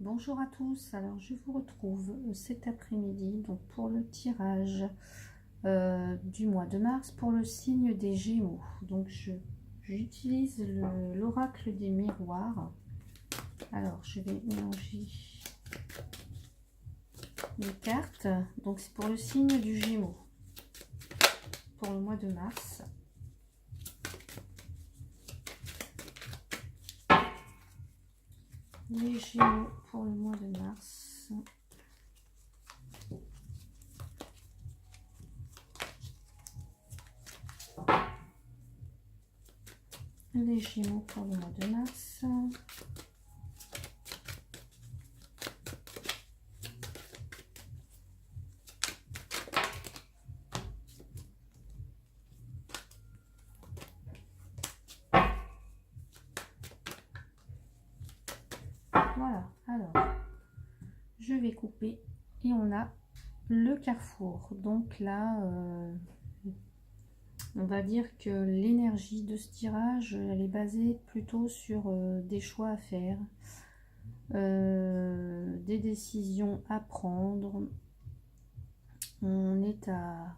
Bonjour à tous, alors je vous retrouve cet après-midi donc pour le tirage du mois de mars pour le signe des Gémeaux. Donc j'utilise l'oracle des miroirs. Alors je vais mélanger les cartes. Donc c'est pour le signe du Gémeaux pour le mois de mars. Les Gémeaux pour le mois de mars. Les Gémeaux pour le mois de mars. Voilà, alors je vais couper et on a le carrefour. Donc là, on va dire que l'énergie de ce tirage, elle est basée plutôt sur des choix à faire, des décisions à prendre. On est à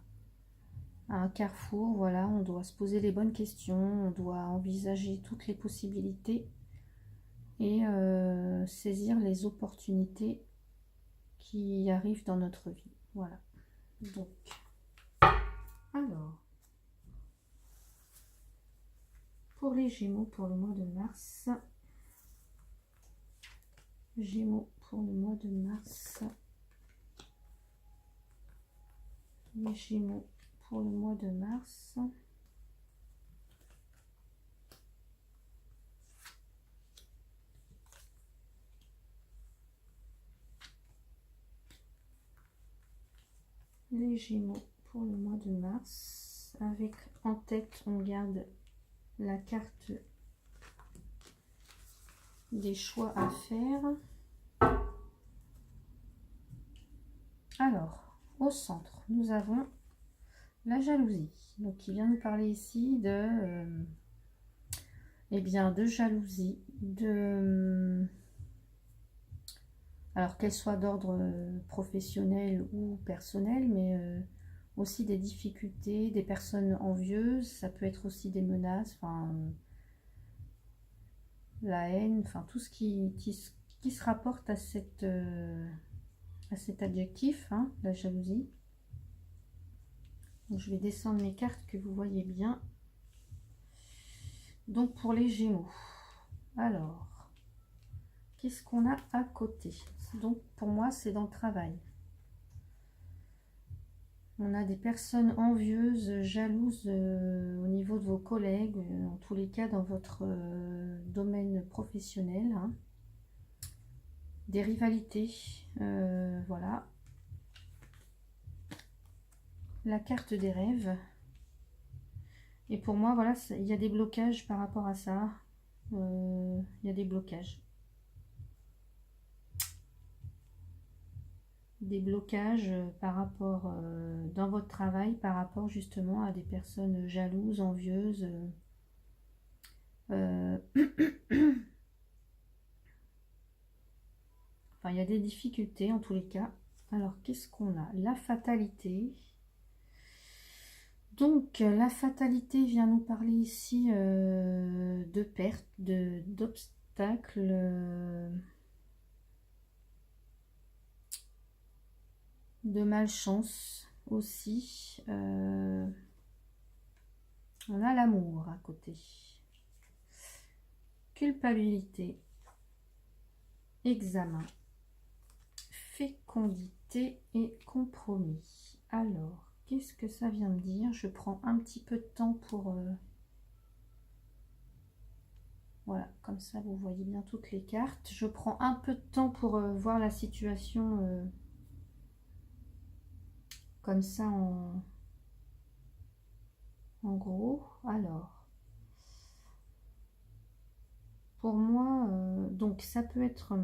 un carrefour, voilà, on doit se poser les bonnes questions, on doit envisager toutes les possibilités et saisir les opportunités qui arrivent dans notre vie. Voilà. Donc, alors, pour les Gémeaux pour le mois de mars, Gémeaux pour le mois de mars, les Gémeaux pour le mois de mars, les Gémeaux pour le mois de mars, avec en tête on garde la carte des choix à faire. Alors au centre nous avons la jalousie, donc qui vient nous parler ici de eh bien de jalousie, alors qu'elle soit d'ordre professionnel ou personnel, mais aussi des difficultés, des personnes envieuses, ça peut être aussi des menaces, enfin la haine, enfin tout ce qui se rapporte à cet adjectif, hein, la jalousie. Donc, je vais descendre mes cartes que vous voyez bien. Donc pour les Gémeaux, alors qu'est-ce qu'on a à côté? Donc pour moi c'est dans le travail. On a des personnes envieuses, jalouses au niveau de vos collègues, en tous les cas dans votre domaine professionnel, hein. Des rivalités, voilà. La carte des rêves. Et pour moi, voilà, il y a des blocages par rapport à ça. Il y a des blocages. Des blocages par rapport, dans votre travail, par rapport justement à des personnes jalouses, envieuses. Enfin, il y a des difficultés en tous les cas. Alors, qu'est-ce qu'on a? La fatalité. Donc, la fatalité vient nous parler ici de pertes, d'obstacles, de malchance aussi. On a l'amour à côté. Culpabilité. Examen. Fécondité et compromis. Alors, qu'est-ce que ça vient me dire? Je prends un petit peu de temps pour... voilà, comme ça vous voyez bien toutes les cartes. Je prends un peu de temps pour voir la situation comme ça en gros. Alors, pour moi, donc ça peut être...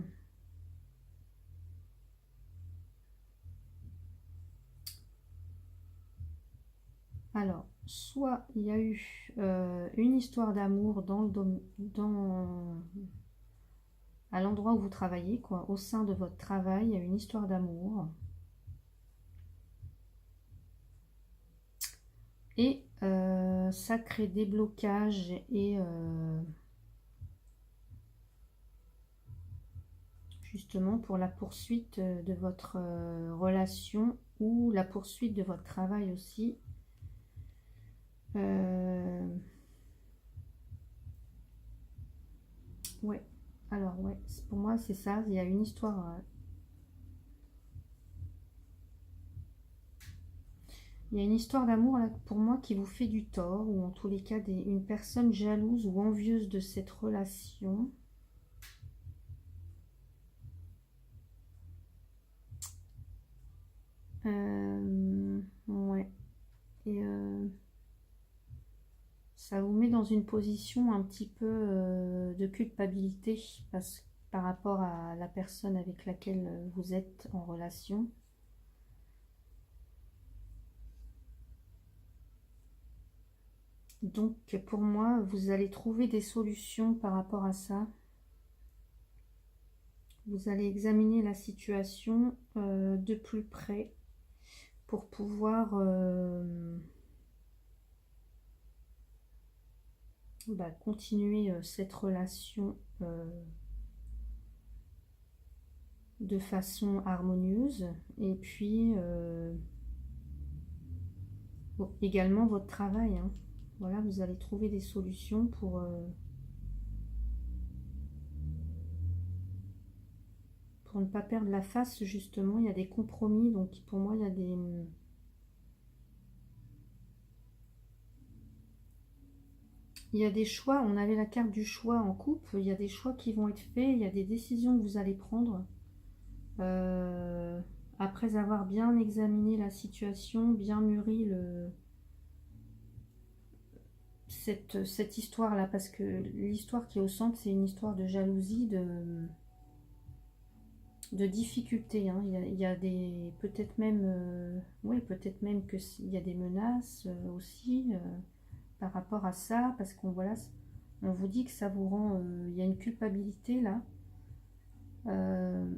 alors, soit il y a eu une histoire d'amour à l'endroit où vous travaillez, quoi, au sein de votre travail, il y a une histoire d'amour. Et ça crée des blocages et justement pour la poursuite de votre relation ou la poursuite de votre travail aussi. Ouais, alors ouais, pour moi c'est ça, il y a une histoire. Il y a une histoire d'amour là pour moi qui vous fait du tort, ou en tous les cas une personne jalouse ou envieuse de cette relation. Ouais. Et ça vous met dans une position un petit peu de culpabilité par rapport à la personne avec laquelle vous êtes en relation. Donc pour moi, vous allez trouver des solutions par rapport à ça. Vous allez examiner la situation de plus près pour pouvoir continuer cette relation de façon harmonieuse. Et puis également votre travail, hein. Voilà, vous allez trouver des solutions pour ne pas perdre la face, justement. Il y a des compromis, donc pour moi, il y a des choix. On avait la carte du choix en couple. Il y a des choix qui vont être faits. Il y a des décisions que vous allez prendre. Après avoir bien examiné la situation, bien mûri cette histoire-là. Parce que l'histoire qui est au centre, c'est une histoire de jalousie, de difficultés, hein. Il y a des peut-être même oui, peut-être même que il y a des menaces aussi par rapport à ça, parce qu'on voilà, on vous dit que ça vous rend il y a une culpabilité là. Euh,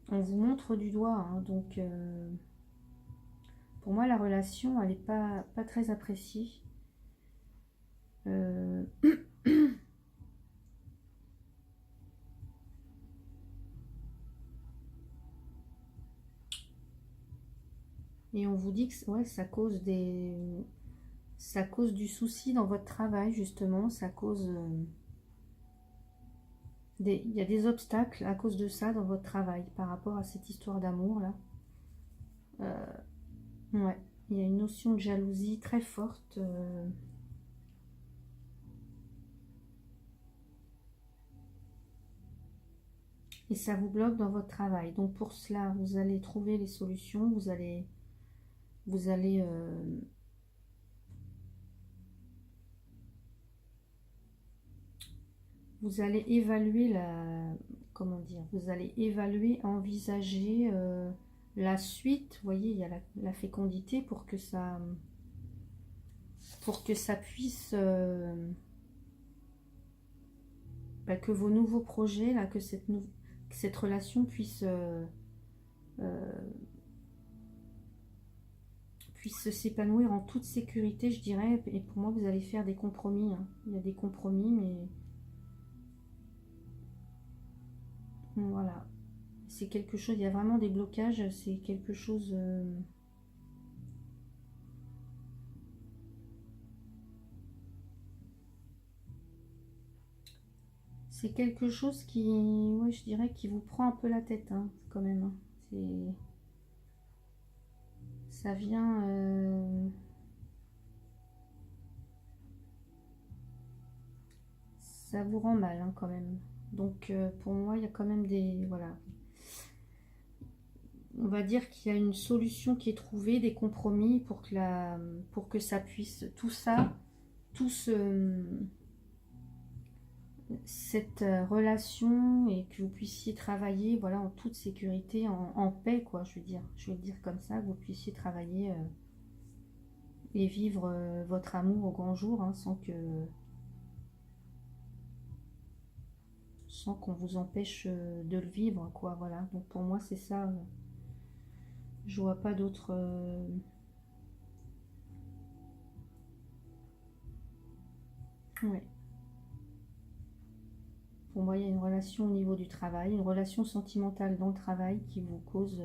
on vous montre du doigt, hein, donc pour moi la relation elle est pas très appréciée. Euh, et on vous dit que ouais, ça cause du souci dans votre travail, justement, ça cause il y a des obstacles à cause de ça dans votre travail par rapport à cette histoire d'amour là. Ouais, il y a une notion de jalousie très forte et ça vous bloque dans votre travail. Donc pour cela, vous allez trouver les solutions, vous allez vous allez évaluer comment dire, vous allez évaluer, envisager la suite. Vous voyez, il y a la fécondité pour que ça puisse que vos nouveaux projets là, que cette relation euh, puisse s'épanouir en toute sécurité, je dirais. Et pour moi, vous allez faire des compromis, hein. Il y a des compromis, mais voilà. C'est quelque chose, il y a vraiment des blocages, c'est quelque chose. C'est quelque chose qui, ouais, je dirais, qui vous prend un peu la tête, hein, quand même, hein. Ça vient, ça vous rend mal, hein, quand même. Donc, pour moi, il y a quand même voilà, on va dire qu'il y a une solution qui est trouvée, des compromis pour que ça puisse, tout ça, tout cette relation et que vous puissiez travailler, voilà, en toute sécurité, en paix, quoi, je veux dire comme ça, que vous puissiez travailler et vivre votre amour au grand jour, hein, sans qu'on vous empêche de le vivre, quoi. Voilà. Donc pour moi, c'est ça. Je vois pas d'autre. Ouais. Pour moi, il y a une relation au niveau du travail, une relation sentimentale dans le travail qui vous cause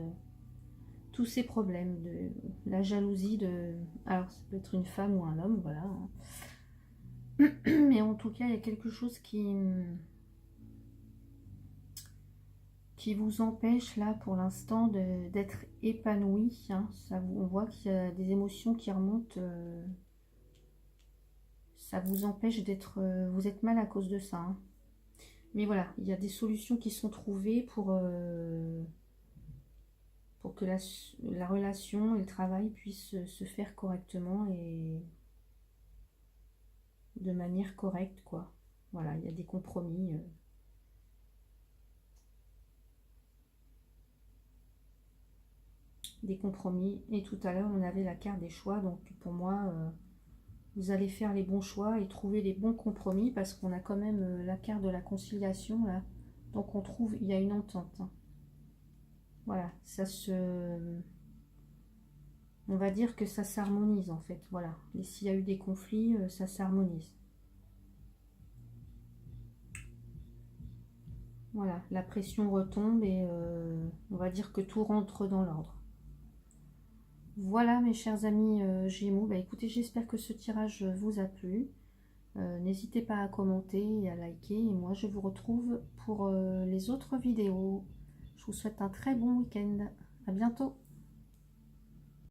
tous ces problèmes, de la jalousie de... Alors, ça peut être une femme ou un homme, voilà. Mais en tout cas, il y a quelque chose qui vous empêche là pour l'instant d'être épanoui, hein. On voit qu'il y a des émotions qui remontent. Ça vous empêche d'être... vous êtes mal à cause de ça, hein. Mais voilà, il y a des solutions qui sont trouvées pour que la relation et le travail puissent se faire correctement et de manière correcte, quoi. Voilà, il y a des compromis. Des compromis. Et tout à l'heure, on avait la carte des choix. Donc pour moi, vous allez faire les bons choix et trouver les bons compromis parce qu'on a quand même la carte de la conciliation là. Donc on trouve, il y a une entente, hein. Voilà, ça se... On va dire que ça s'harmonise en fait. Voilà. Et s'il y a eu des conflits, ça s'harmonise. Voilà, la pression retombe et on va dire que tout rentre dans l'ordre. Voilà mes chers amis Gémeaux, bah, écoutez, j'espère que ce tirage vous a plu. N'hésitez pas à commenter et à liker. Et moi, je vous retrouve pour les autres vidéos. Je vous souhaite un très bon week-end. À bientôt.